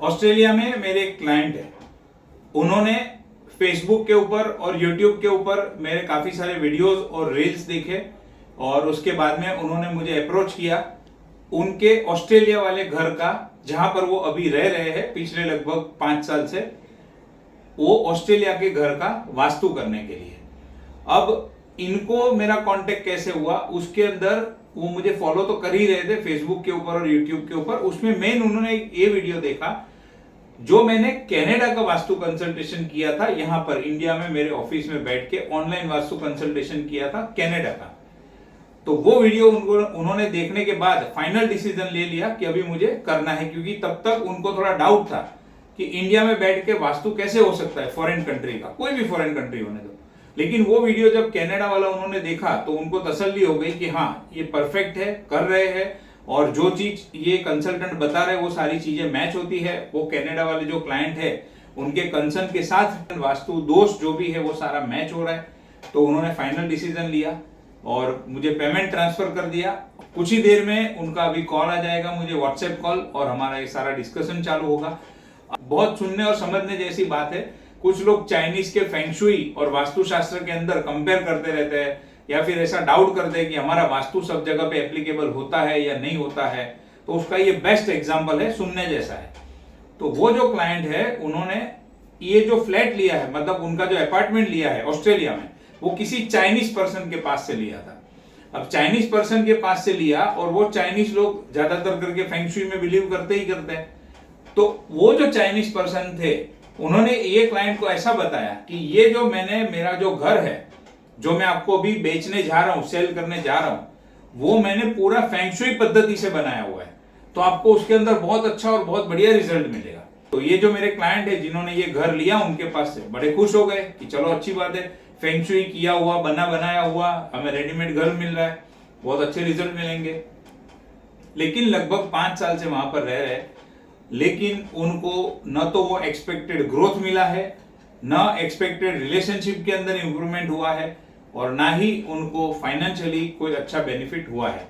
Australia में मेरे एक क्लाइंट है, उन्होंने फेसबुक के ऊपर और यूट्यूब के ऊपर मेरे काफ़ी सारे वीडियोस और रील्स देखे और उसके बाद में उन्होंने मुझे अप्रोच किया उनके ऑस्ट्रेलिया वाले घर का, जहां पर वो अभी रह रहे हैं पिछले लगभग 5 साल से, वो ऑस्ट्रेलिया के घर का वास्तु करने के लिए। अब इनको मेरा कांटेक्ट कैसे हुआ, उसके अंदर वो मुझे फॉलो तो कर ही रहे थे फेसबुक के ऊपर और यूट्यूब के ऊपर। उसमें मेन उन्होंने ये वीडियो देखा जो मैंने कनाडा का वास्तु कंसल्टेशन किया था, यहां पर इंडिया में मेरे ऑफिस में बैठ के ऑनलाइन वास्तु कंसल्टेशन किया था कनाडा का। तो वो वीडियो उन्होंने देखने के बाद फाइनल डिसीजन ले लिया कि अभी मुझे करना है, क्योंकि तब तक उनको थोड़ा डाउट था कि इंडिया में बैठ के वास्तु कैसे हो सकता है फॉरेन कंट्री का, कोई भी फॉरेन कंट्री होने दो। लेकिन वो वीडियो जब कनाडा वाला उन्होंने देखा तो उनको तसल्ली हो गई कि हाँ ये परफेक्ट है, कर रहे हैं, और जो चीज ये कंसल्टेंट बता रहे वो सारी चीजें मैच होती है। वो कनाडा वाले जो क्लाइंट है उनके कंसर्न के साथ वास्तु दोष जो भी है वो सारा मैच हो रहा है। तो उन्होंने फाइनल डिसीजन लिया और मुझे पेमेंट ट्रांसफर कर दिया। कुछ ही देर में उनका अभी कॉल आ जाएगा मुझे, व्हाट्सएप कॉल, और हमारा ये सारा डिस्कशन चालू होगा। बहुत सुनने और समझने जैसी बात है। कुछ लोग चाइनीज के फेंगशुई और वास्तुशास्त्र के अंदर कंपेयर करते रहते हैं, या फिर ऐसा डाउट करते हैं कि हमारा वास्तु सब जगह पे एप्लीकेबल होता है या नहीं होता है। तो उसका ये बेस्ट एग्जांपल है, सुनने जैसा है। तो वो जो क्लाइंट है उन्होंने ये जो फ्लैट लिया है, मतलब उनका जो अपार्टमेंट लिया है ऑस्ट्रेलिया में, वो किसी चाइनीज पर्सन के पास से लिया था। अब चाइनीज पर्सन के पास से लिया, और वो चाइनीज लोग ज्यादातर करके फेंगशुई में बिलीव करते ही करते हैं। तो वो जो चाइनीज पर्सन थे उन्होंने ये क्लाइंट को ऐसा बताया कि ये जो मेरा जो घर है जो मैं आपको अभी बेचने जा रहा हूं, सेल करने जा रहा हूं, वो मैंने पूरा फेंगशुई पद्धति से बनाया हुआ है, तो आपको उसके अंदर बहुत अच्छा और बहुत बढ़िया रिजल्ट मिलेगा। तो ये जो मेरे क्लाइंट है जिन्होंने ये घर लिया उनके पास से बड़े खुश हो गए कि चलो अच्छी बात है, फेंगशुई किया हुआ, बनाया हुआ, हमें रेडीमेड घर मिल रहा है, बहुत अच्छे रिजल्ट मिलेंगे। लेकिन लगभग 5 साल से वहां पर रह रहे, लेकिन उनको न तो वो एक्सपेक्टेड ग्रोथ मिला है, न एक्सपेक्टेड रिलेशनशिप के अंदर इंप्रूवमेंट हुआ है, और ना ही उनको फाइनेंशियली कोई अच्छा बेनिफिट हुआ है।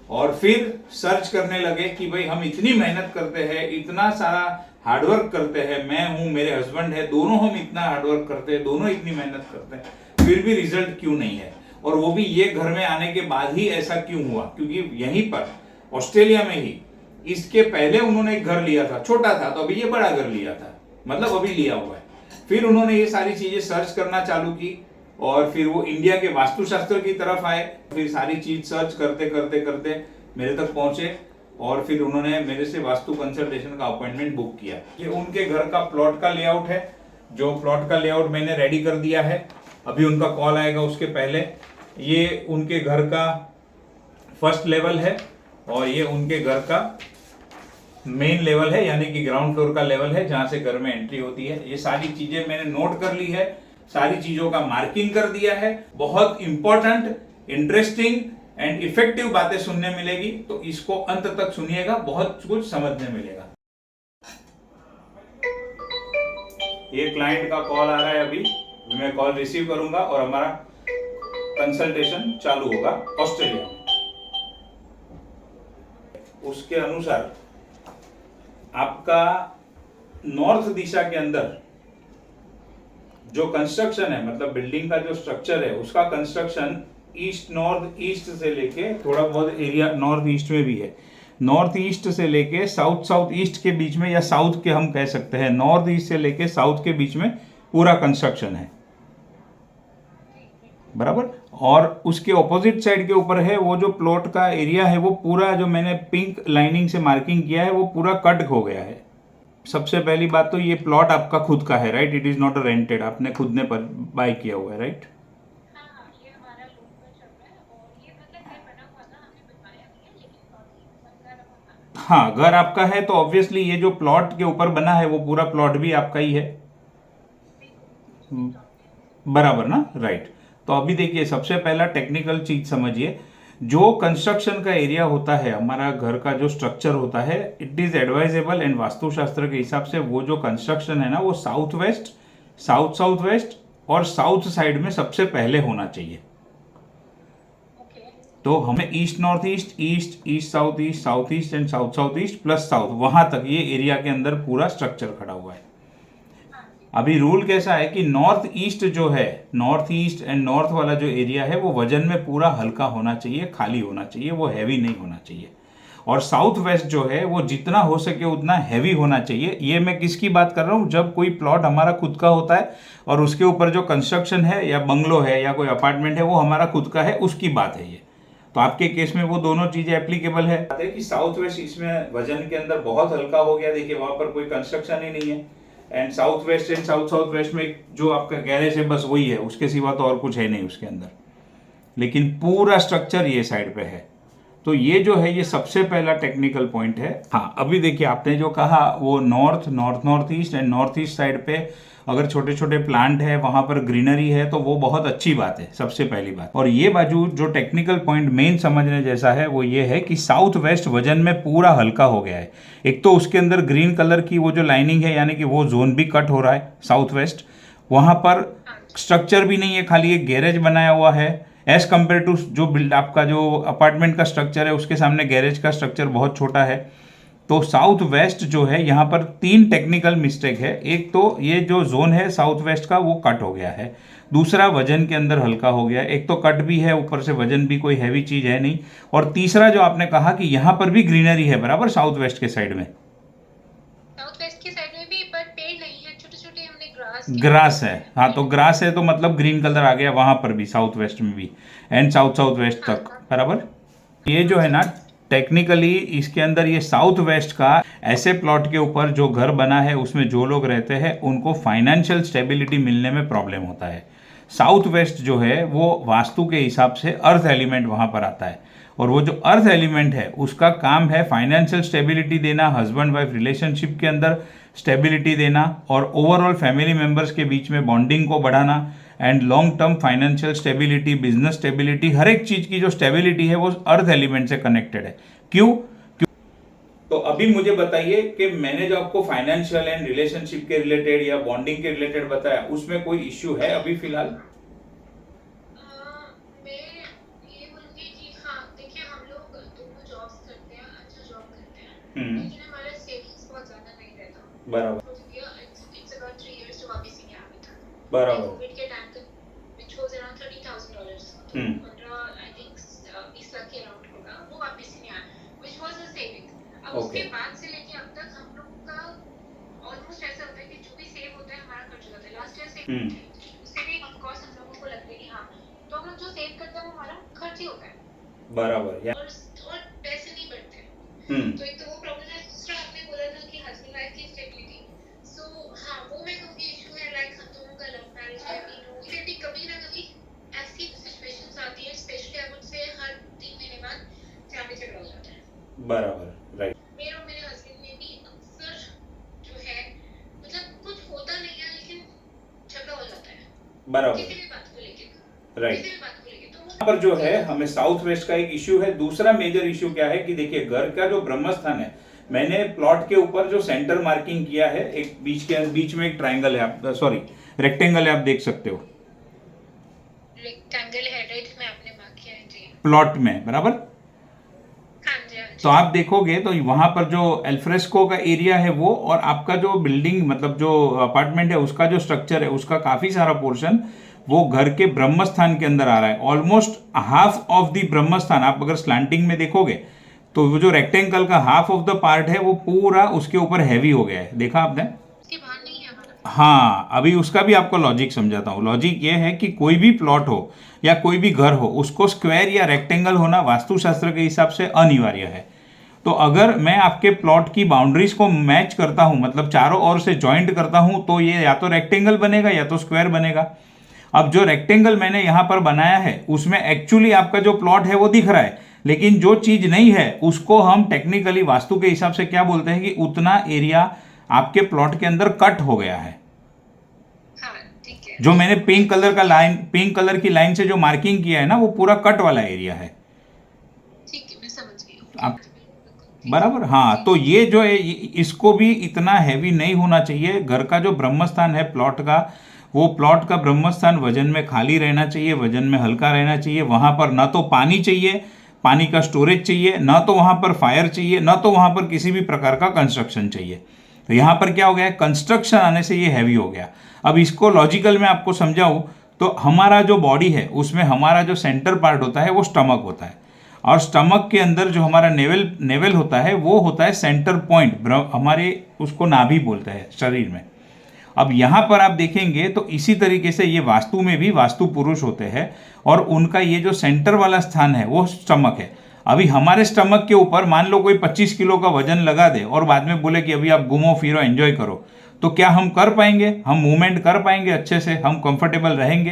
और फिर सर्च करने लगे कि भाई हम इतनी मेहनत करते हैं, इतना सारा हार्डवर्क करते हैं, मैं हूं, मेरे हस्बैंड है, दोनों हम इतना हार्डवर्क करते हैं, दोनों इतनी मेहनत करते हैं, फिर भी रिजल्ट क्यों नहीं है, और वो भी ये घर में आने के बाद ही ऐसा क्यों हुआ। क्योंकि यहीं पर ऑस्ट्रेलिया में ही इसके पहले उन्होंने एक घर लिया था, छोटा था, तो अभी ये बड़ा घर लिया था, मतलब अभी लिया हुआ है। फिर उन्होंने ये सारी चीजें सर्च करना चालू की, और फिर वो इंडिया के वास्तुशास्त्र की तरफ आए। फिर सारी चीज सर्च करते करते करते मेरे तक पहुंचे, और फिर उन्होंने मेरे से वास्तु कंसल्टेशन का अपॉइंटमेंट बुक किया। ये उनके घर का प्लॉट का लेआउट है, जो प्लॉट का लेआउट मैंने रेडी कर दिया है, अभी उनका कॉल आएगा उसके पहले। ये उनके घर का फर्स्ट लेवल है, और ये उनके घर का मेन लेवल है, यानी कि ग्राउंड फ्लोर का लेवल है जहां से घर में एंट्री होती है। ये सारी चीजें मैंने नोट कर ली है, सारी चीजों का मार्किंग कर दिया है। बहुत इंपॉर्टेंट, इंटरेस्टिंग एंड इफेक्टिव बातें सुनने मिलेगी, तो इसको अंत तक सुनिएगा, बहुत कुछ समझने मिलेगा। ये क्लाइंट का कॉल आ रहा है, अभी मैं कॉल रिसीव करूंगा और हमारा कंसल्टेशन चालू होगा ऑस्ट्रेलिया में। उसके अनुसार आपका नॉर्थ दिशा के अंदर जो कंस्ट्रक्शन है, मतलब बिल्डिंग का जो स्ट्रक्चर है, उसका कंस्ट्रक्शन ईस्ट नॉर्थ ईस्ट से लेके, थोड़ा बहुत एरिया नॉर्थ ईस्ट में भी है, नॉर्थ ईस्ट से लेके साउथ साउथ ईस्ट के बीच में, या साउथ के हम कह सकते हैं, नॉर्थ ईस्ट से लेके साउथ के बीच में पूरा कंस्ट्रक्शन है, बराबर। और उसके ऑपोजिट साइड के ऊपर है वो जो प्लॉट का एरिया है, वो पूरा जो मैंने पिंक लाइनिंग से मार्किंग किया है वो पूरा कट हो गया है। सबसे पहली बात तो ये प्लॉट आपका खुद का है, right? It is not rented, आपने खुद ने बाय किया हुआ है, राइट? हाँ, घर आपका है तो ऑब्वियसली ये जो प्लॉट के ऊपर बना है वो पूरा प्लॉट भी आपका ही है, बराबर ना? राइट। तो अभी देखिए, सबसे पहला टेक्निकल चीज समझिए, जो कंस्ट्रक्शन का एरिया होता है, हमारा घर का जो स्ट्रक्चर होता है, इट इज एडवाइजेबल एंड वास्तुशास्त्र के हिसाब से वो जो कंस्ट्रक्शन है ना, वो south west, south south west और साउथ साइड में सबसे पहले होना चाहिए। तो हमें east north east, east east south east, south east and south south east plus south, वहां तक ये एरिया के अंदर पूरा स्ट्रक्चर खड़ा हुआ है। अभी रूल कैसा है कि नॉर्थ ईस्ट जो है, नॉर्थ ईस्ट एंड नॉर्थ वाला जो एरिया है वो वजन में पूरा हल्का होना चाहिए, खाली होना चाहिए, वो हैवी नहीं होना चाहिए। और साउथ वेस्ट जो है वो जितना हो सके उतना हैवी होना चाहिए। ये मैं किसकी बात कर रहा हूँ, जब कोई प्लॉट हमारा खुद का होता है और उसके ऊपर जो कंस्ट्रक्शन है या बंगलो है या कोई अपार्टमेंट है वो हमारा खुद का है, उसकी बात है ये। तो आपके केस में वो दोनों चीजें एप्लीकेबल है कि साउथ वेस्ट इसमें वजन के अंदर बहुत हल्का हो गया, देखिए वहां पर कोई कंस्ट्रक्शन ही नहीं है। And south west and south south west में जो आपका गैरेज है बस वही है, उसके सिवा तो और कुछ है नहीं उसके अंदर, लेकिन पूरा स्ट्रक्चर ये साइड पे है। तो ये जो है ये सबसे पहला टेक्निकल पॉइंट है। हाँ, अभी देखिए आपने जो कहा वो north north east and north east side पे अगर छोटे छोटे प्लांट है, वहां पर ग्रीनरी है, तो वो बहुत अच्छी बात है, सबसे पहली बात। और ये बाजू जो टेक्निकल पॉइंट मेन समझने जैसा है वो ये है कि साउथ वेस्ट वजन में पूरा हल्का हो गया है। एक तो उसके अंदर ग्रीन कलर की वो जो लाइनिंग है, यानी कि वो जोन भी कट हो रहा है साउथ वेस्ट। वहां पर स्ट्रक्चर भी नहीं है, खाली एक गैरेज बनाया हुआ है। एज कंपेयर टू जो बिल्ड आपका जो अपार्टमेंट का स्ट्रक्चर है उसके सामने गैरेज का स्ट्रक्चर बहुत छोटा है। तो साउथ वेस्ट जो है यहाँ पर 3 टेक्निकल मिस्टेक है। एक तो ये जो जोन है साउथ वेस्ट का वो कट हो गया है, दूसरा वजन के अंदर हल्का हो गया है, एक तो कट भी है ऊपर से वजन भी कोई हैवी चीज है नहीं, और तीसरा जो आपने कहा कि यहाँ पर भी ग्रीनरी है बराबर साउथ वेस्ट के साइड में, साउथ वेस्ट की साइड में भी पर पेड़ नहीं है, छोटे छोटे हमने ग्रास है। हाँ, तो ग्रास है तो मतलब ग्रीन कलर आ गया वहां पर भी, साउथ वेस्ट में भी एंड साउथ साउथ वेस्ट तक बराबर। ये जो है ना टेक्निकली इसके अंदर ये साउथ वेस्ट का ऐसे प्लॉट के ऊपर जो घर बना है उसमें जो लोग रहते हैं उनको फाइनेंशियल स्टेबिलिटी मिलने में प्रॉब्लम होता है। साउथ वेस्ट जो है वो वास्तु के हिसाब से अर्थ एलिमेंट वहां पर आता है, और वो जो अर्थ एलिमेंट है उसका काम है फाइनेंशियल स्टेबिलिटी देना, हस्बैंड वाइफ रिलेशनशिप के अंदर स्टेबिलिटी देना, और ओवरऑल फैमिली मेंबर्स के बीच में बॉन्डिंग को बढ़ाना, and long term financial stability, business stability, हर एक चीज की जो स्टेबिलिटी है वो अर्थ एलिमेंट से कनेक्टेड है। क्यों? तो अभी मुझे बताइए कि मैंने जो आपको फाइनेंशियल एंड रिलेशनशिप के रिलेटेड या बॉन्डिंग के रिलेटेड बताया उसमें कोई इश्यू है अभी फिलहाल? लेकिन हमारा सेविंग्स बहुत ज्यादा नहीं रहता। बराबर इट्स अबाउट 3 इयर्स जो वापस ही नहीं आ रहा था। बराबर कोविड के टाइम तक which was around $30,000, 15 I think 20 lakh के अराउंड होगा, वो वापस ही नहीं आया, व्हिच वाज अ सेविंग। अब उसके बाद से लेके अब तक हम लोग का ऑलमोस्ट ऐसा होता है कि जो भी सेव होता है हमारा खर्च हो जाता है। लास्ट ईयर से उससे भी ऑफ कोर्स हम लोगों को लगता है कि हाँ, तो हम लोग जो सेव करते हैं वो हमारा खर्च ही होता है बराबर, और पैसे नहीं बढ़ते। तो एक तो वो प्रॉब्लम है। दूसरा आपने बोला था कि हस्बैंड वाइफ की स्टेबिलिटी, सो हाँ वो मैं कहूँगी इशू है। लाइक हम दोनों का लव मैरिज है, वी नो फिर भी कभी ना कभी ऐसी सिचुएशंस आती है, स्पेशली आई वुड से हर 3 महीने बाद जहाँ पे झगड़ा हो जाता है। बराबर, राइट। मेरे और मेरे हस्बैंड में भी अक्सर जो है मतलब कुछ होता नहीं है लेकिन झगड़ा हो जाता है बराबर, किसी भी बात को लेके, राइट। किसी भी बात को लेके। तो यहाँ पर जो है हमें साउथ वेस्ट का एक इश्यू है। दूसरा मेजर इश्यू क्या है कि देखिए घर का जो ब्रह्म स्थान है, मैंने प्लॉट के ऊपर जो सेंटर मार्किंग किया है, एक बीच में एक ट्रायंगल है, आप सॉरी रेक्टेंगल है, आप देख सकते हो रेक्टेंगल है, राइट में आपने मार्क किया है जी प्लॉट में बराबर। हाँ जी। तो आप देखोगे तो वहां पर जो एल्फ्रेस्को का एरिया है वो, और आपका जो बिल्डिंग मतलब जो अपार्टमेंट है उसका जो स्ट्रक्चर है उसका काफी सारा पोर्शन वो घर के ब्रह्म स्थान के अंदर आ रहा है। ऑलमोस्ट हाफ ऑफ द ब्रह्म स्थान आप अगर स्लैंटिंग में देखोगे तो वो जो रेक्टेंगल का हाफ ऑफ द पार्ट है वो पूरा उसके ऊपर हैवी हो गया है, देखा आपने? बाहर नहीं है हमारा। हाँ, अभी उसका भी आपको लॉजिक समझाता हूँ। लॉजिक ये है कि कोई भी प्लॉट हो या कोई भी घर हो उसको स्क्वायर या रेक्टेंगल होना वास्तुशास्त्र के हिसाब से अनिवार्य है। तो अगर मैं आपके प्लॉट की बाउंड्रीज को मैच करता हूं, मतलब चारों ओर से ज्वाइंट करता हूं, तो ये या तो रेक्टेंगल बनेगा या तो स्क्वायर बनेगा। अब जो रेक्टेंगल मैंने यहां पर बनाया है उसमें एक्चुअली आपका जो प्लॉट है वो दिख रहा है, लेकिन जो चीज नहीं है उसको हम टेक्निकली वास्तु के हिसाब से क्या बोलते हैं कि उतना एरिया आपके प्लॉट के अंदर कट हो गया है। हाँ, ठीक है। जो मैंने पिंक कलर की लाइन से जो मार्किंग किया है ना वो पूरा कट वाला एरिया है। ठीक है, मैं समझ गई हूँ। आप बराबर, हाँ। तो ये जो है इसको भी इतना हैवी नहीं होना चाहिए। घर का जो ब्रह्म स्थान है प्लॉट का वो प्लॉट का ब्रह्म स्थान वजन में खाली रहना चाहिए, वजन में हल्का रहना चाहिए। वहाँ पर ना तो पानी चाहिए, पानी का स्टोरेज चाहिए, ना तो वहाँ पर फायर चाहिए, ना तो वहाँ पर किसी भी प्रकार का कंस्ट्रक्शन चाहिए। तो यहाँ पर क्या हो गया, कंस्ट्रक्शन आने से ये हैवी हो गया। अब इसको लॉजिकल में आपको समझाऊँ तो हमारा जो बॉडी है उसमें हमारा जो सेंटर पार्ट होता है वो स्टमक होता है, और स्टमक के अंदर जो हमारा नेवल होता है वो होता है सेंटर पॉइंट, हमारे उसको नाभि बोलते हैं शरीर में। अब यहाँ पर आप देखेंगे तो इसी तरीके से ये वास्तु में भी वास्तु पुरुष होते हैं, और उनका ये जो सेंटर वाला स्थान है वो स्टमक है। अभी हमारे स्टमक के ऊपर मान लो कोई 25 किलो का वजन लगा दे और बाद में बोले कि अभी आप घूमो फिरो एंजॉय करो, तो क्या हम कर पाएंगे? हम मूवमेंट कर पाएंगे अच्छे से? हम कंफर्टेबल रहेंगे?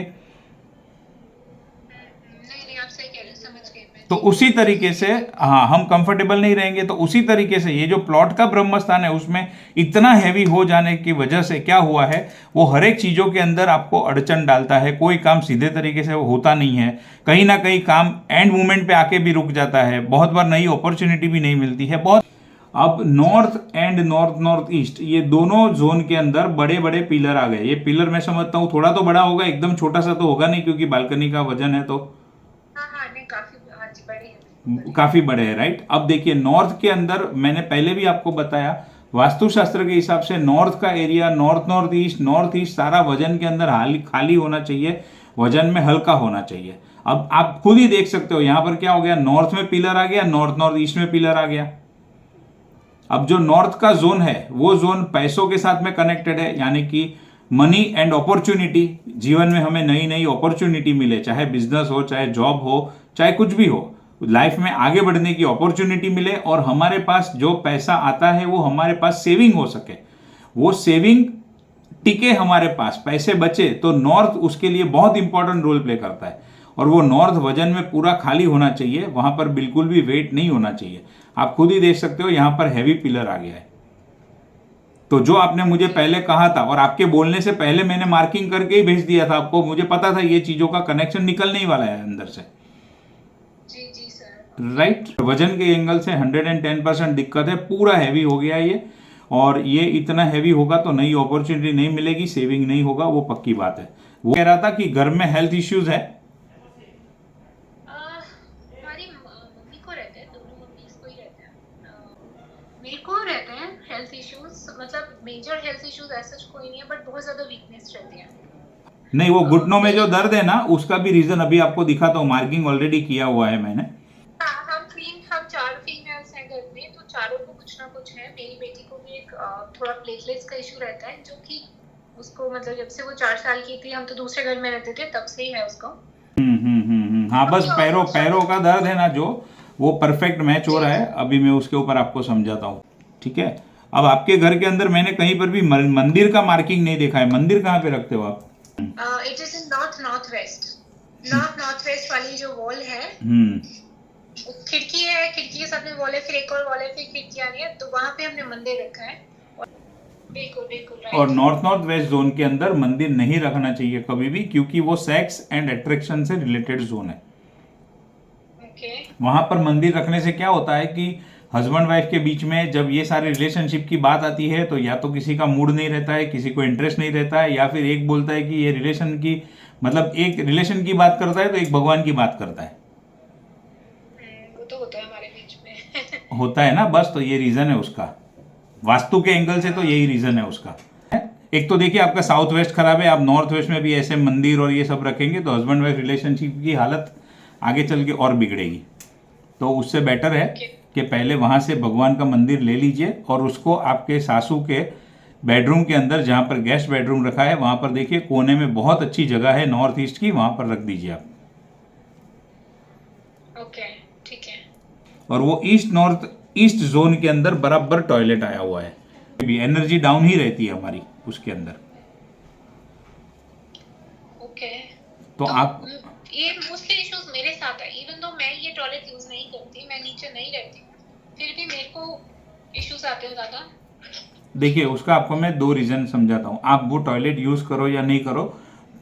नहीं, आप सही कह रहे हैं, समझ गए मैं। तो उसी तरीके से हाँ, हम कंफर्टेबल नहीं रहेंगे। तो उसी तरीके से ये जो प्लॉट का ब्रह्म स्थान है उसमें इतना हैवी हो जाने की वजह से क्या हुआ है, वो हर एक चीज़ों के अंदर आपको अड़चन डालता है। कोई काम सीधे तरीके से होता नहीं है, कहीं ना कहीं काम एंड मोमेंट पे आके भी रुक जाता है, बहुत बार नई अपॉर्चुनिटी भी नहीं मिलती है बहुत। अब नॉर्थ एंड नॉर्थ ईस्ट, ये दोनों जोन के अंदर बड़े बड़े पिलर आ गए। ये पिलर मैं समझता हूँ थोड़ा तो बड़ा होगा, एकदम छोटा सा तो होगा नहीं, क्योंकि बालकनी का वजन है तो हाँ, नहीं काफी, हाँ जी, बड़े हैं। काफी बड़े हैं, राइट। अब देखिए नॉर्थ के अंदर मैंने पहले भी आपको बताया, वास्तुशास्त्र के हिसाब से नॉर्थ का एरिया, नॉर्थ ईस्ट सारा वजन के अंदर खाली होना चाहिए, वजन में हल्का होना चाहिए। अब आप खुद ही देख सकते हो यहाँ पर क्या हो गया, नॉर्थ में पिलर आ गया, नॉर्थ ईस्ट में पिलर आ गया। अब जो नॉर्थ का जोन है वो जोन पैसों के साथ में कनेक्टेड है, यानी कि मनी एंड अपॉर्चुनिटी। जीवन में हमें नई नई अपॉर्चुनिटी मिले, चाहे बिजनेस हो, चाहे जॉब हो, चाहे कुछ भी हो, लाइफ में आगे बढ़ने की अपॉर्चुनिटी मिले, और हमारे पास जो पैसा आता है वो हमारे पास सेविंग हो सके, वो सेविंग टिके हमारे पास, पैसे बचे, तो नॉर्थ उसके लिए बहुत इंपॉर्टेंट रोल प्ले करता है। और वो नॉर्थ वजन में पूरा खाली होना चाहिए, वहां पर बिल्कुल भी वेट नहीं होना चाहिए। आप खुद ही देख सकते हो यहाँ पर हैवी पिलर आ गया है। तो जो आपने मुझे पहले कहा था, और आपके बोलने से पहले मैंने मार्किंग करके ही भेज दिया था आपको, मुझे पता था ये चीजों का कनेक्शन निकलने ही वाला है अंदर से। जी सर, राइट। वजन के एंगल से 110% दिक्कत है, पूरा हैवी हो गया ये, और ये इतना हैवी होगा तो नई अपॉर्चुनिटी नहीं मिलेगी, सेविंग नहीं होगा, वो पक्की बात है। वो कह रहा था कि घर में हेल्थ इश्यूज है। हमारी मम्मी को रहते हैं, दोनों मम्मी को ही रहते हैं। मेरे को रहते हैं हेल्थ इश्यूज, मतलब मेजर हेल्थ इश्यूज ऐसा कोई नहीं है, बट बहुत ज्यादा वीकनेस रहती है। नहीं, वो घुटनों में जो दर्द है ना, उसका भी रीजन अभी आपको दिखाता हूँ, मार्किंग ऑलरेडी किया हुआ है मैंने। हम 4 फीमेल्स हैं घर में, तो चारों को कुछ ना कुछ है। मेरी बेटी को भी एक थोड़ा प्लेटलेट्स का इशू रहता है, जो कि उसको मतलब जब से वो 4 साल की थी, हम तो दूसरे घर में रहते थे, तब से ही है उसको। हाँ, बस पैरों का दर्द है ना जो, वो परफेक्ट मैच हो रहा है। अभी मैं उसके ऊपर आपको समझाता हूँ, ठीक है। अब आपके घर के अंदर मैंने कहीं पर भी मंदिर का मार्किंग नहीं देखा है। मंदिर कहाँ पे रखते हो आप? It is in north west वाली जो वॉल है, खिड़की है, खिड़की के साथ में वॉल है, फिर एक और वॉल है, फिर खिड़कियां नहीं है, तो वहां पे हमने मंदिर रखा है। बिल्कुल। और नॉर्थ वेस्ट जोन के अंदर मंदिर नहीं रखना चाहिए कभी भी, क्योंकि वो सेक्स एंड अट्रैक्शन से रिलेटेड जोन है। वहां पर मंदिर रखने से क्या होता है कि हस्बैंड वाइफ के बीच में जब ये सारे रिलेशनशिप की बात आती है, तो या तो किसी का मूड नहीं रहता है, किसी को इंटरेस्ट नहीं रहता है, या फिर एक बोलता है कि ये रिलेशन की, मतलब एक रिलेशन की बात करता है तो एक भगवान की बात करता है। वो तो होता है हमारे बीच में। होता है ना, बस तो ये रीजन है उसका, वास्तु के एंगल से तो यही रीजन है उसका। एक तो देखिए आपका साउथ वेस्ट खराब है, आप नॉर्थ वेस्ट में भी ऐसे मंदिर और ये सब रखेंगे तो हस्बैंड वाइफ रिलेशनशिप की हालत आगे चल के और बिगड़ेगी। तो उससे बेटर है कि पहले वहां से भगवान का मंदिर ले लीजिए, और उसको आपके सासू के बेडरूम के अंदर, जहां पर गेस्ट बेडरूम रखा है, वहां पर देखिए कोने में बहुत अच्छी जगह है नॉर्थ ईस्ट की, वहां पर रख दीजिए आप। ओके, ठीक है। और वो नॉर्थ ईस्ट जोन के अंदर बराबर टॉयलेट आया हुआ है, भी एनर्जी डाउन ही रहती है हमारी उसके अंदर। ओके, तो आप, ये मोस्टली इश्यूज मेरे साथ है, इवन दो मैं ये टॉयलेट यूज नहीं करती, मैं नीचे नहीं रहती, फिर भी मेरे को इश्यूज आते हैं ज्यादा। देखिए उसका आपको मैं 2 रीजन समझाता हूँ। आप वो टॉयलेट यूज करो या नहीं करो,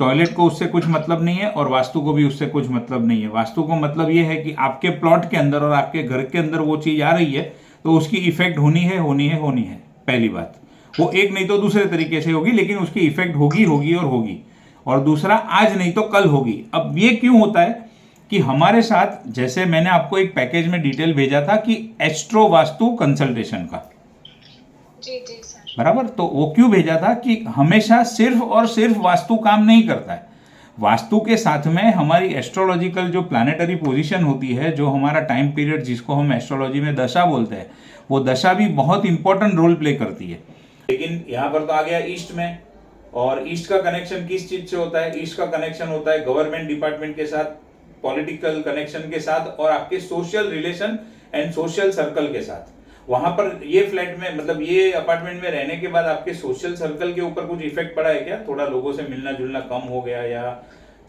टॉयलेट को उससे कुछ मतलब नहीं है, और वास्तु को भी उससे कुछ मतलब नहीं है। वास्तु को मतलब ये है कि आपके प्लॉट के अंदर और आपके घर के अंदर वो चीज आ रही है, तो उसकी इफेक्ट होनी है। पहली बात, वो एक नहीं तो दूसरे तरीके से होगी, लेकिन उसकी इफेक्ट होगी और होगी। और दूसरा आज नहीं तो कल होगी। अब ये क्यों होता है कि हमारे साथ, जैसे मैंने आपको एक पैकेज में डिटेल भेजा था कि एस्ट्रो वास्तु कंसल्टेशन का, जी जी सर। बराबर, तो वो क्यों भेजा था कि हमेशा सिर्फ और सिर्फ वास्तु काम नहीं करता है। वास्तु के साथ में हमारी एस्ट्रोलॉजिकल जो प्लानिटरी पोजीशन होती है, जो हमारा टाइम पीरियड जिसको हम एस्ट्रोलॉजी में दशा बोलते हैं, वो दशा भी बहुत इंपॉर्टेंट रोल प्ले करती है। लेकिन यहाँ पर तो आ गया ईस्ट में, और ईस्ट का कनेक्शन किस चीज से होता है? ईस्ट का कनेक्शन होता है गवर्नमेंट डिपार्टमेंट के साथ, पॉलिटिकल कनेक्शन के साथ, और आपके social relation and social circle के साथ। वहां पर ये फ्लैट में, मतलब ये अपार्टमेंट में रहने के बाद आपके सोशल सर्कल के ऊपर कुछ इफेक्ट पड़ा है क्या? थोड़ा लोगों से मिलना जुलना कम हो गया, या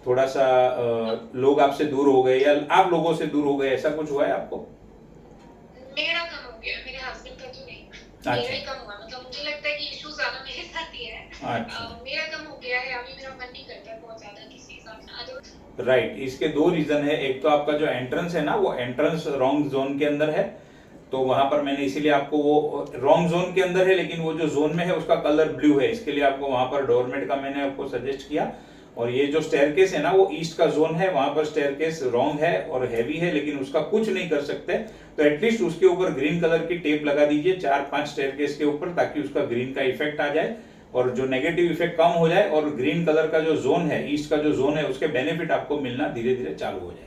थोड़ा सा लोग आपसे दूर हो गए, या आप लोगों से दूर हो गए, ऐसा कुछ हुआ है आपको? मेरा कम हो गया, मेरे हस्बैंड का तो नहीं, मेरा ही कम हुआ। मतलब मुझे लगता है कि इशू ज्यादा मेरे साथ ही है। मेरा कम हो गया है, अभी मेरा मन नहीं करता है बहुत ज्यादा किसी के साथ। राइट, इसके दो रीजन है। एक तो आपका जो एंट्रेंस है ना, वो एंट्रेंस रॉन्ग जोन के अंदर है, तो वहां पर मैंने इसीलिए आपको, वो रॉन्ग जोन के अंदर है लेकिन वो जो जोन में है उसका कलर ब्लू है, इसके लिए आपको वहां पर डोरमेट का मैंने आपको सजेस्ट किया। और ये जो स्टेयरकेस है ना, वो ईस्ट का जोन है, वहां पर स्टेयरकेस रॉन्ग है और हैवी है, लेकिन उसका कुछ नहीं कर सकते, तो एटलीस्ट उसके ऊपर ग्रीन कलर की टेप लगा दीजिए 4-5 स्टेयरकेस के ऊपर, ताकि उसका ग्रीन का इफेक्ट आ जाए और जो नेगेटिव इफेक्ट कम हो जाए, और ग्रीन कलर का जो जोन है, ईस्ट का जो जोन है, उसके बेनिफिट आपको मिलना धीरे धीरे चालू हो जाए।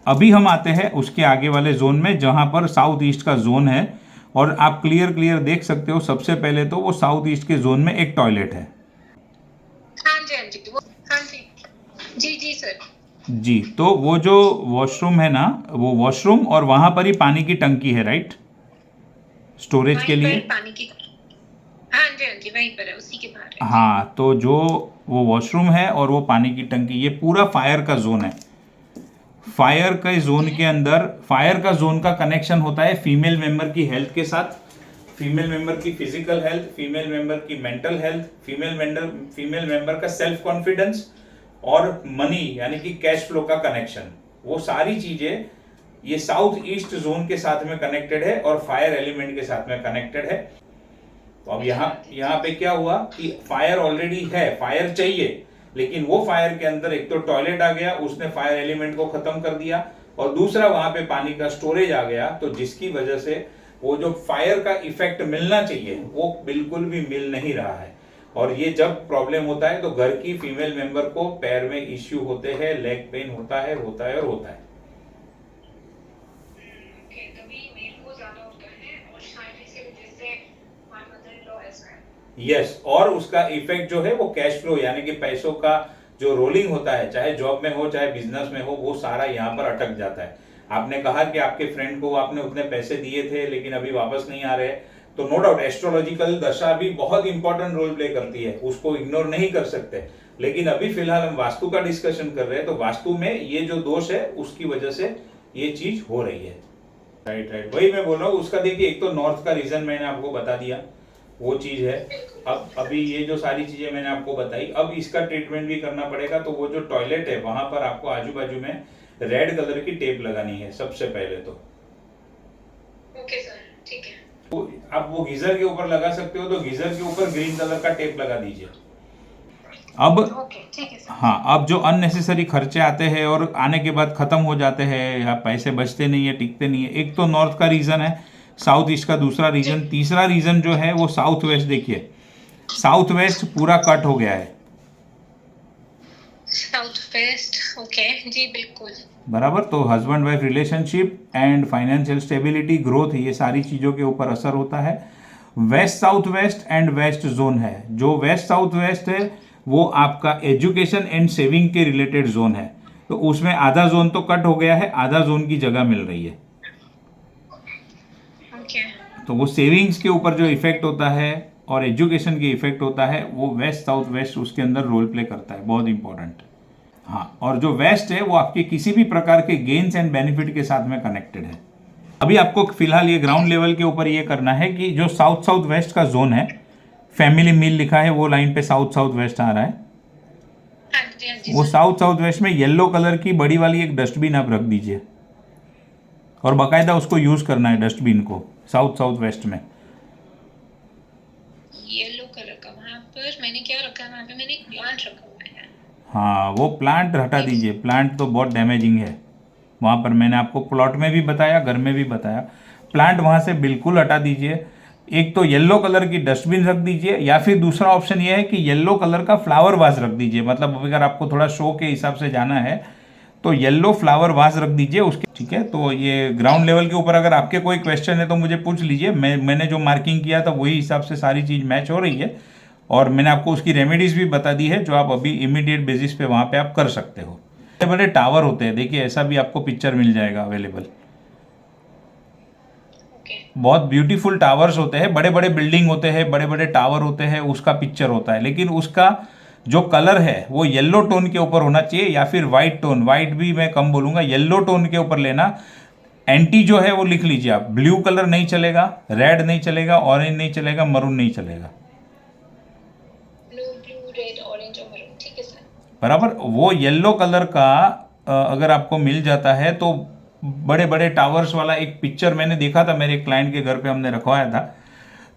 अभी हम आते हैं उसके आगे वाले जोन में, जहां पर साउथ ईस्ट का जोन है, और आप क्लियर देख सकते हो। सबसे पहले तो वो साउथ ईस्ट के जोन में एक टॉयलेट है। हाँ जी, हाँ जी, हाँ जी, जी जी सर जी, तो वो जो वॉशरूम है ना, वो वॉशरूम और वहां पर ही पानी की टंकी है, राइट, स्टोरेज के लिए। पानी की, हाँ जी, हाँ जी, वहीं पर है, उसी के बाहर है। हाँ, तो जो वो वॉशरूम है और वो पानी की टंकी, ये पूरा फायर का जोन है। फायर के जोन के अंदर, फायर का जोन का कनेक्शन होता है फीमेल मेंबर की हेल्थ के साथ, फीमेल मेंबर की फिजिकल हेल्थ, फीमेल मेंबर की मेंटल हेल्थ, फीमेल मेंबर का सेल्फ कॉन्फिडेंस, और मनी यानी कि कैश फ्लो का कनेक्शन। वो सारी चीजें ये साउथ ईस्ट जोन के साथ में कनेक्टेड है और फायर एलिमेंट के साथ में कनेक्टेड है। तो अब यहाँ पे क्या हुआ कि फायर ऑलरेडी है, फायर चाहिए, लेकिन वो फायर के अंदर एक तो टॉयलेट आ गया, उसने फायर एलिमेंट को खत्म कर दिया, और दूसरा वहां पे पानी का स्टोरेज आ गया, तो जिसकी वजह से वो जो फायर का इफेक्ट मिलना चाहिए वो बिल्कुल भी मिल नहीं रहा है। और ये जब प्रॉब्लम होता है तो घर की फीमेल मेंबर को पैर में इश्यू होते हैं, लेग पेन होता है और होता है। यस, और उसका इफेक्ट जो है वो कैश फ्लो यानी कि पैसों का जो रोलिंग होता है, चाहे जॉब में हो चाहे बिजनेस में हो, वो सारा यहाँ पर अटक जाता है। आपने कहा कि आपके फ्रेंड को आपने उतने पैसे दिए थे लेकिन अभी वापस नहीं आ रहे, तो नो डाउट एस्ट्रोलॉजिकल दशा भी बहुत इंपॉर्टेंट रोल प्ले करती है, उसको इग्नोर नहीं कर सकते। लेकिन अभी फिलहाल हम वास्तु का डिस्कशन कर रहे हैं, तो वास्तु में ये जो दोष है उसकी वजह से ये चीज हो रही है। राइट, वही मैं बोल रहा हूँ। उसका देखिए, एक तो नॉर्थ का रीजन मैंने आपको बता दिया, वो चीज है। अब अभी ये जो सारी चीजें मैंने आपको बताई, अब इसका ट्रीटमेंट भी करना पड़ेगा। तो वो जो टॉयलेट है वहां पर आपको आजू बाजू में रेड कलर की टेप लगानी है सबसे पहले तो। ओके सर, ठीक है। तो आप वो गीजर के ऊपर लगा सकते हो, तो गीजर के ऊपर ग्रीन कलर का टेप लगा दीजिए। अब ओके, ठीक है सर। हाँ, अब जो अननेसेसरी खर्चे आते हैं और आने के बाद खत्म हो जाते हैं, या पैसे बचते नहीं है, टिकते नहीं है, एक तो नॉर्थ का रीजन है, साउथ ईस्ट का दूसरा रीजन, तीसरा रीजन जो है वो साउथ वेस्ट। देखिए साउथ वेस्ट पूरा कट हो गया है। साउथ वेस्ट, ओके जी, बिल्कुल बराबर, तो husband wife relationship and financial stability, growth, ये सारी चीज़ों के ऊपर असर होता है। West south west and west zone है, जो वेस्ट साउथ वेस्ट है वो आपका एजुकेशन एंड सेविंग के रिलेटेड जोन है, तो उसमें आधा जोन तो कट हो गया है, आधा जोन की जगह मिल रही है। तो वो सेविंग्स के ऊपर जो इफेक्ट होता है और एजुकेशन के इफेक्ट होता है, वो वेस्ट साउथ वेस्ट उसके अंदर रोल प्ले करता है, बहुत इंपॉर्टेंट। हाँ, और जो वेस्ट है वो आपके किसी भी प्रकार के गेन्स एंड बेनिफिट के साथ में कनेक्टेड है। अभी आपको फिलहाल ये ग्राउंड लेवल के ऊपर ये करना है कि जो साउथ साउथ वेस्ट का जोन है, फैमिली मील लिखा है वो लाइन पे साउथ साउथ वेस्ट आ रहा है, वो साउथ साउथ वेस्ट में येलो कलर की बड़ी वाली एक डस्टबिन आप रख दीजिए, और बाकायदा उसको यूज करना है डस्टबिन को साउथ साउथ वेस्ट में। येलो कलर का वहाँ पर मैंने क्या रखा है? वहाँ पे मैंने एक प्लांट रखा हुआ है। हाँ वो प्लांट हटा दीजिए, प्लांट तो बहुत डैमेजिंग है। वहाँ पर मैंने आपको प्लॉट में भी बताया, घर में भी बताया, प्लांट वहाँ से बिल्कुल हटा दीजिए। एक तो येलो कलर की डस्टबिन रख दीजिए, या फिर दूसरा ऑप्शन ये है कि येलो कलर का फ्लावर वास रख दीजिए। मतलब अगर आपको थोड़ा शो के हिसाब से जाना है तो येलो फ्लावर वास रख दीजिए उसके, ठीक है। तो ये ग्राउंड लेवल के ऊपर अगर आपके कोई क्वेश्चन है तो मुझे पूछ लीजिए, मैंने जो मार्किंग किया था वही हिसाब से सारी चीज़ मैच हो रही है, और मैंने आपको उसकी रेमेडीज भी बता दी है जो आप अभी इमीडिएट बेसिस पे वहाँ पे आप कर सकते हो। बड़े बड़े टावर होते हैं, देखिए ऐसा भी आपको पिक्चर मिल जाएगा अवेलेबल। बहुत ब्यूटीफुल टावर्स होते हैं, बड़े बड़े बिल्डिंग होते हैं, बड़े बड़े टावर होते हैं, उसका पिक्चर होता है, लेकिन उसका जो कलर है वो येलो टोन के ऊपर होना चाहिए, या फिर वाइट टोन, वाइट भी मैं कम बोलूंगा, येलो टोन के ऊपर लेना। एंटी जो है वो लिख लीजिए आप, ब्लू कलर नहीं चलेगा, रेड नहीं चलेगा, ऑरेंज नहीं चलेगा, मरून नहीं चलेगा। ब्लू रेड ऑरेंज और मरून, ठीक है सर। बराबर, वो येलो कलर का अगर आपको मिल जाता है तो बड़े बड़े टावर्स वाला एक पिक्चर मैंने देखा था, मेरे क्लाइंट के घर पे हमने रखवाया था,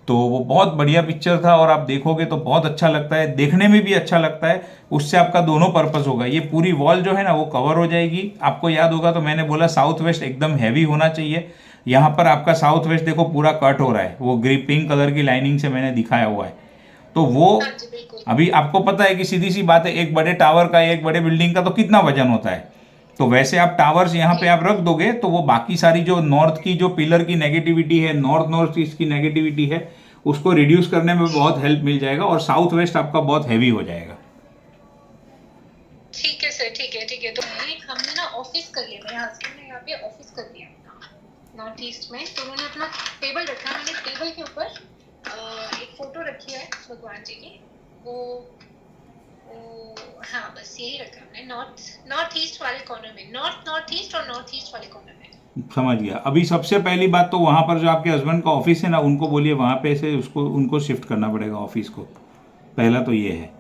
तो वो बहुत बढ़िया पिक्चर था, और आप देखोगे तो बहुत अच्छा लगता है, देखने में भी अच्छा लगता है। उससे आपका दोनों पर्पस होगा, ये पूरी वॉल जो है ना वो कवर हो जाएगी। आपको याद होगा तो मैंने बोला साउथ वेस्ट एकदम हैवी होना चाहिए, यहाँ पर आपका साउथ वेस्ट देखो पूरा कट हो रहा है, वो पिंक कलर की लाइनिंग से मैंने दिखाया हुआ है। तो वो हाँ जी बिल्कुल। अभी आपको पता है कि सीधी सी बात है, एक बड़े टावर का, एक बड़े बिल्डिंग का तो कितना वजन होता है, तो वैसे आप टावर्स यहाँ पे आप रख दोगे तो वो बाकी सारी जो नॉर्थ की जो पिलर की नेगेटिविटी है, नॉर्थ ईस्ट की नेगेटिविटी है, उसको रिड्यूस करने में बहुत हेल्प मिल जाएगा, और साउथ वेस्ट आपका बहुत हैवी हो जाएगा। ठीक है सर, ठीक है ठीक है। तो हमने ना ऑफिस कर लिया, मेरे हस्बैंड ने यहाँ पे ऑफिस कर लिया नॉर्थ ईस्ट में। तो उन्होंने अपना टेबल रखा, मैंने टेबल के ऊपर एक फोटो रखी है भगवान जी की, वो हाँ बस यही रखा हमने नॉर्थ ईस्ट वाले कॉर्नर में, नॉर्थ ईस्ट और नॉर्थ ईस्ट वाले कॉर्नर में। समझ गया। अभी सबसे पहली बात तो वहां पर जो आपके हस्बैंड का ऑफिस है ना, उनको बोलिए वहां पे से उसको उनको शिफ्ट करना पड़ेगा ऑफिस को, पहला तो ये है।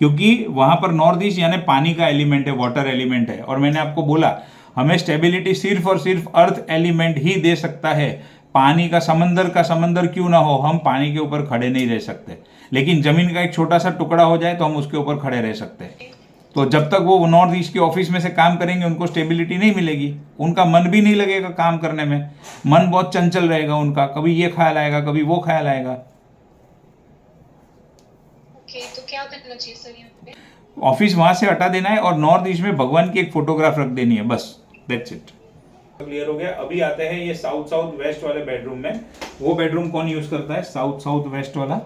क्योंकि वहां पर नॉर्थ ईस्ट यानी पानी का एलिमेंट है, वाटर एलिमेंट है, और मैंने आपको बोला हमें स्टेबिलिटी सिर्फ और सिर्फ अर्थ एलिमेंट ही दे सकता है। पानी का समंदर क्यों ना हो, हम पानी के ऊपर खड़े नहीं रह सकते, लेकिन जमीन का एक छोटा सा टुकड़ा हो जाए तो हम उसके ऊपर खड़े रह सकते हैं। तो जब तक वो नॉर्थ ईस्ट के ऑफिस में से काम करेंगे उनको स्टेबिलिटी नहीं मिलेगी, उनका मन भी नहीं लगेगा काम करने में, मन बहुत चंचल रहेगा उनका, कभी ये ख्याल आएगा कभी वो ख्याल आएगा। ओके, तो क्या करना चाहिए सर यहाँ पे? ऑफिस वहां से हटा देना है और नॉर्थ ईस्ट में भगवान की एक फोटोग्राफ रख देनी है, बस दैट्स इट। क्लियर हो गया। अभी आते हैं ये साउथ वेस्ट वाले बेडरूम में। वो बेडरूम कौन यूज करता है साउथ वेस्ट वाला?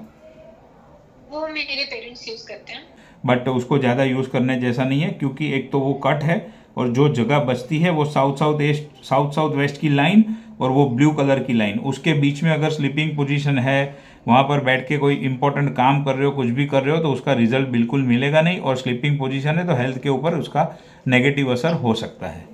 वो मेरे पेरेंट्स यूज करते हैं, बट उसको ज़्यादा यूज़ करने जैसा नहीं है, क्योंकि एक तो वो कट है, और जो जगह बचती है वो साउथ वेस्ट की लाइन और वो ब्लू कलर की लाइन, उसके बीच में अगर स्लीपिंग पोजीशन है, वहाँ पर बैठ के कोई इंपॉर्टेंट काम कर रहे हो, कुछ भी कर रहे हो, तो उसका रिजल्ट बिल्कुल मिलेगा नहीं, और स्लीपिंग पोजीशन है तो हेल्थ के ऊपर उसका नेगेटिव असर हो सकता है।